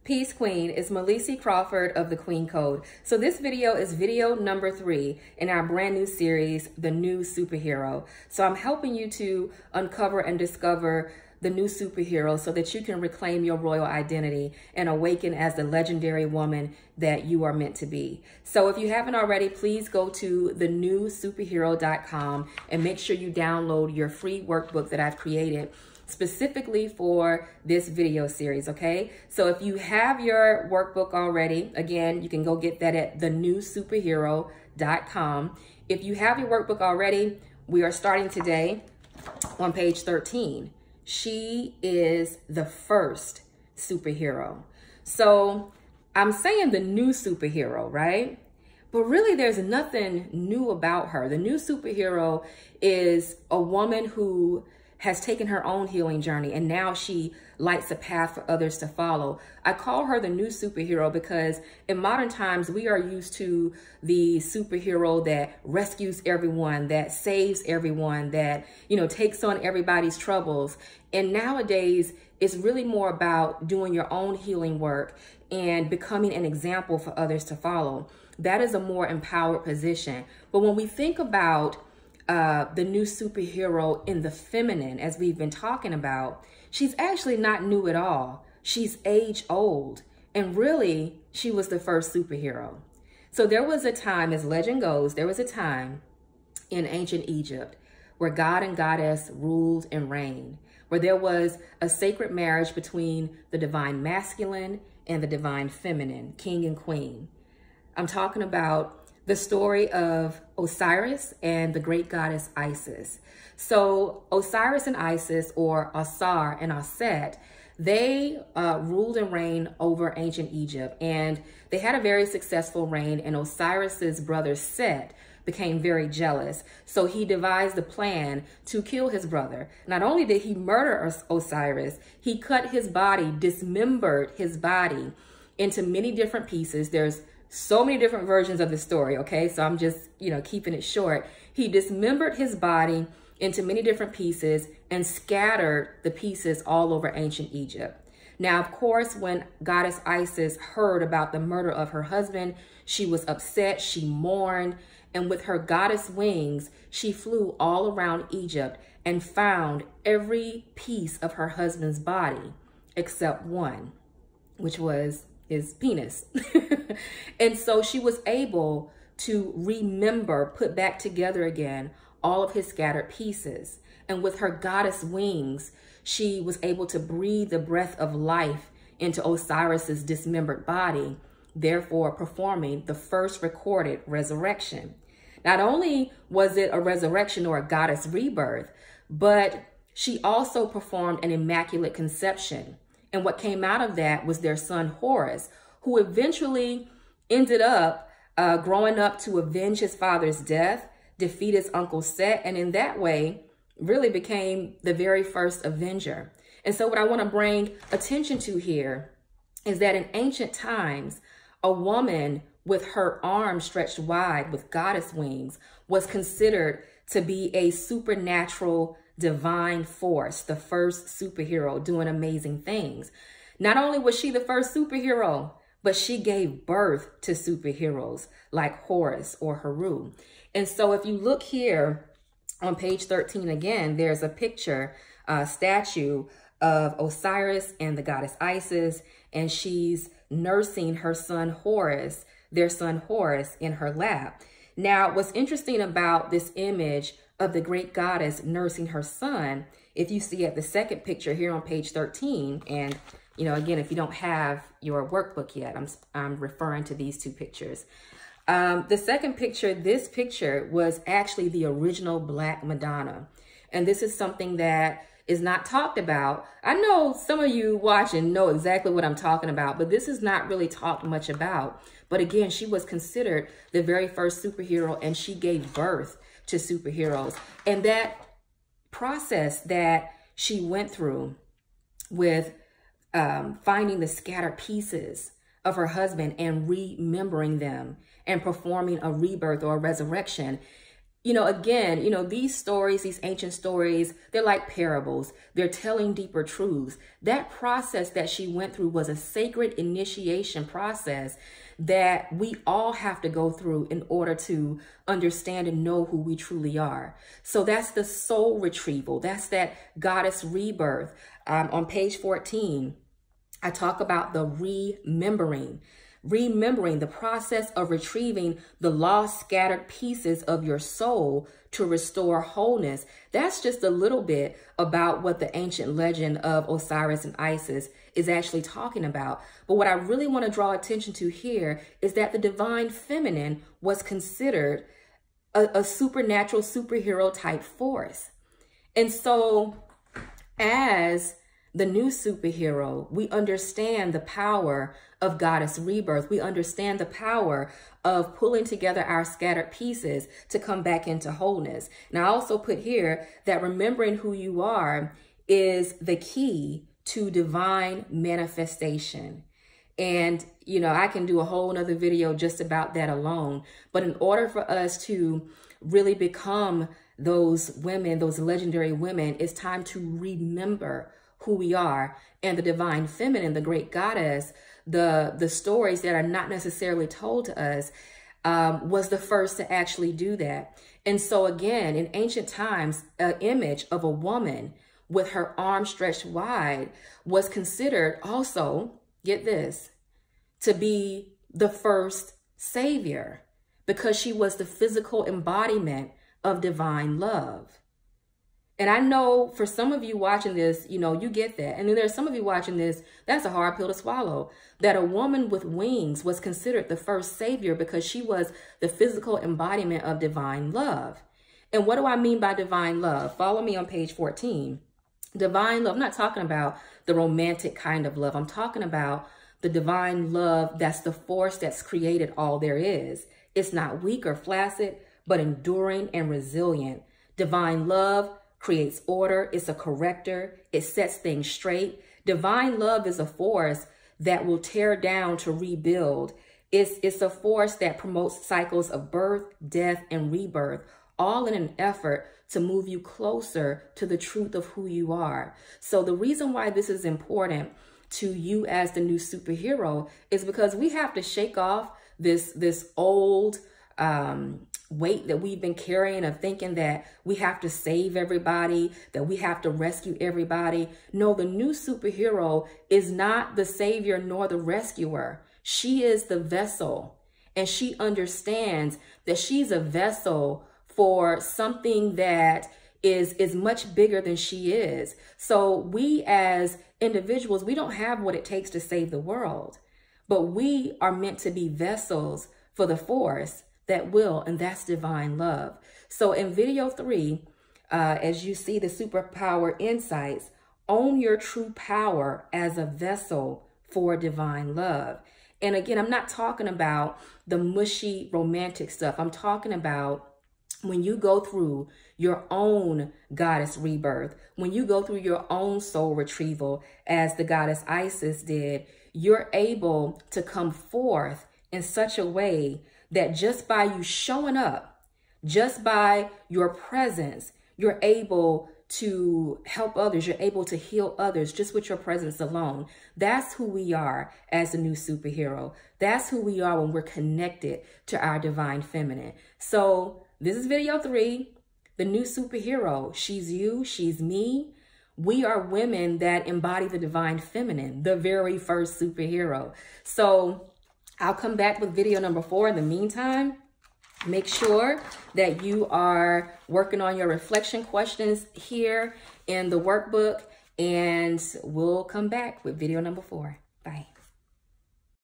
Peace Queen, is Molesey Crawford of the Queen Code. So this video is video number 3 in our brand new series, The New Superhero. So I'm helping you to uncover and discover the new superhero so that you can reclaim your royal identity and awaken as the legendary woman that you are meant to be. So if you haven't already, please go to thenewsuperhero.com and make sure you download your free workbook that I've created specifically for this video series, okay? So if you have your workbook already, again, you can go get that at thenewsuperhero.com. If you have your workbook already, we are starting today on page 13. She is the first superhero. So I'm saying the new superhero, right? But really there's nothing new about her. The new superhero is a woman who has taken her own healing journey, and now she lights a path for others to follow. I call her the new superhero because in modern times, we are used to the superhero that rescues everyone, that saves everyone, that, you know, takes on everybody's troubles. And nowadays, it's really more about doing your own healing work and becoming an example for others to follow. That is a more empowered position. But when we think about the new superhero in the feminine, as we've been talking about, she's actually not new at all. She's age old, and really she was the first superhero. So there was a time, as legend goes, there was a time in ancient Egypt where God and goddess ruled and reigned, where there was a sacred marriage between the divine masculine and the divine feminine, king and queen. I'm talking about the story of Osiris and the great goddess Isis. So Osiris and Isis, or Osar and Aset, they ruled and reigned over ancient Egypt, and they had a very successful reign, and Osiris's brother Set became very jealous. So he devised a plan to kill his brother. Not only did he murder Osiris, he cut his body, dismembered his body into many different pieces. There's so many different versions of the story, okay? So I'm just, keeping it short. He dismembered his body into many different pieces and scattered the pieces all over ancient Egypt. Now, of course, when goddess Isis heard about the murder of her husband, she was upset, she mourned, and with her goddess wings, she flew all around Egypt and found every piece of her husband's body except one, which was his penis. And so she was able to remember, put back together again, all of his scattered pieces. And with her goddess wings, she was able to breathe the breath of life into Osiris's dismembered body, therefore performing the first recorded resurrection. Not only was it a resurrection or a goddess rebirth, but she also performed an immaculate conception. And what came out of that was their son Horus, who eventually ended up growing up to avenge his father's death, defeat his uncle Set, and in that way really became the very first avenger. And so what I want to bring attention to here is that in ancient times, a woman with her arms stretched wide with goddess wings was considered to be a supernatural divine force, the first superhero doing amazing things. Not only was she the first superhero, but she gave birth to superheroes like Horus or Heru. And so if you look here on page 13 again, there's a picture, statue of Osiris and the goddess Isis, and she's nursing her son Horus, their son Horus, in her lap. Now, what's interesting about this image of the great goddess nursing her son, if you see at the second picture here on page 13, and again, if you don't have your workbook yet, I'm referring to these two pictures. The second picture, this picture was actually the original Black Madonna. And this is something that is not talked about. I know some of you watching know exactly what I'm talking about, but this is not really talked much about. But again, she was considered the very first superhero, and she gave birth to superheroes. And that process that she went through with finding the scattered pieces of her husband and remembering them and performing a rebirth or a resurrection, again, these stories, these ancient stories, they're like parables. They're telling deeper truths. That process that she went through was a sacred initiation process that we all have to go through in order to understand and know who we truly are. So that's the soul retrieval. That's that goddess rebirth. On page 14, I talk about the remembering the process of retrieving the lost, scattered pieces of your soul to restore wholeness. That's just a little bit about what the ancient legend of Osiris and Isis is actually talking about. But what I really want to draw attention to here is that the divine feminine was considered a supernatural superhero type force. And so as the new superhero, we understand the power of goddess rebirth. We understand the power of pulling together our scattered pieces to come back into wholeness. Now, I also put here that remembering who you are is the key to divine manifestation. And, I can do a whole nother video just about that alone. But in order for us to really become those women, those legendary women, it's time to remember who we are. And the divine feminine, the great goddess, the stories that are not necessarily told to us, was the first to actually do that. And so again, in ancient times, an image of a woman with her arms stretched wide was considered also, get this, to be the first savior, because she was the physical embodiment of divine love. And I know for some of you watching this, you get that. And then there's some of you watching this, that's a hard pill to swallow, that a woman with wings was considered the first savior because she was the physical embodiment of divine love. And what do I mean by divine love? Follow me on page 14. Divine love, I'm not talking about the romantic kind of love. I'm talking about the divine love that's the force that's created all there is. It's not weak or flaccid, but enduring and resilient. Divine love creates order. It's a corrector. It sets things straight. Divine love is a force that will tear down to rebuild. It's a force that promotes cycles of birth, death, and rebirth, all in an effort to move you closer to the truth of who you are. So the reason why this is important to you as the new superhero is because we have to shake off this old weight that we've been carrying of thinking that we have to save everybody, that we have to rescue everybody. No, the new superhero is not the savior nor the rescuer. She is the vessel, and she understands that she's a vessel for something that is much bigger than she is. So we as individuals, we don't have what it takes to save the world, but we are meant to be vessels for the force that will, and that's divine love. So in video 3, as you see the superpower insights, own your true power as a vessel for divine love. And again, I'm not talking about the mushy romantic stuff. I'm talking about when you go through your own goddess rebirth, when you go through your own soul retrieval, as the goddess Isis did, you're able to come forth in such a way that just by you showing up, just by your presence, you're able to help others. You're able to heal others just with your presence alone. That's who we are as a new superhero. That's who we are when we're connected to our divine feminine. So this is video 3, the new superhero. She's you, she's me. We are women that embody the divine feminine, the very first superhero. So I'll come back with video number 4. In the meantime, make sure that you are working on your reflection questions here in the workbook, and we'll come back with video number 4. Bye.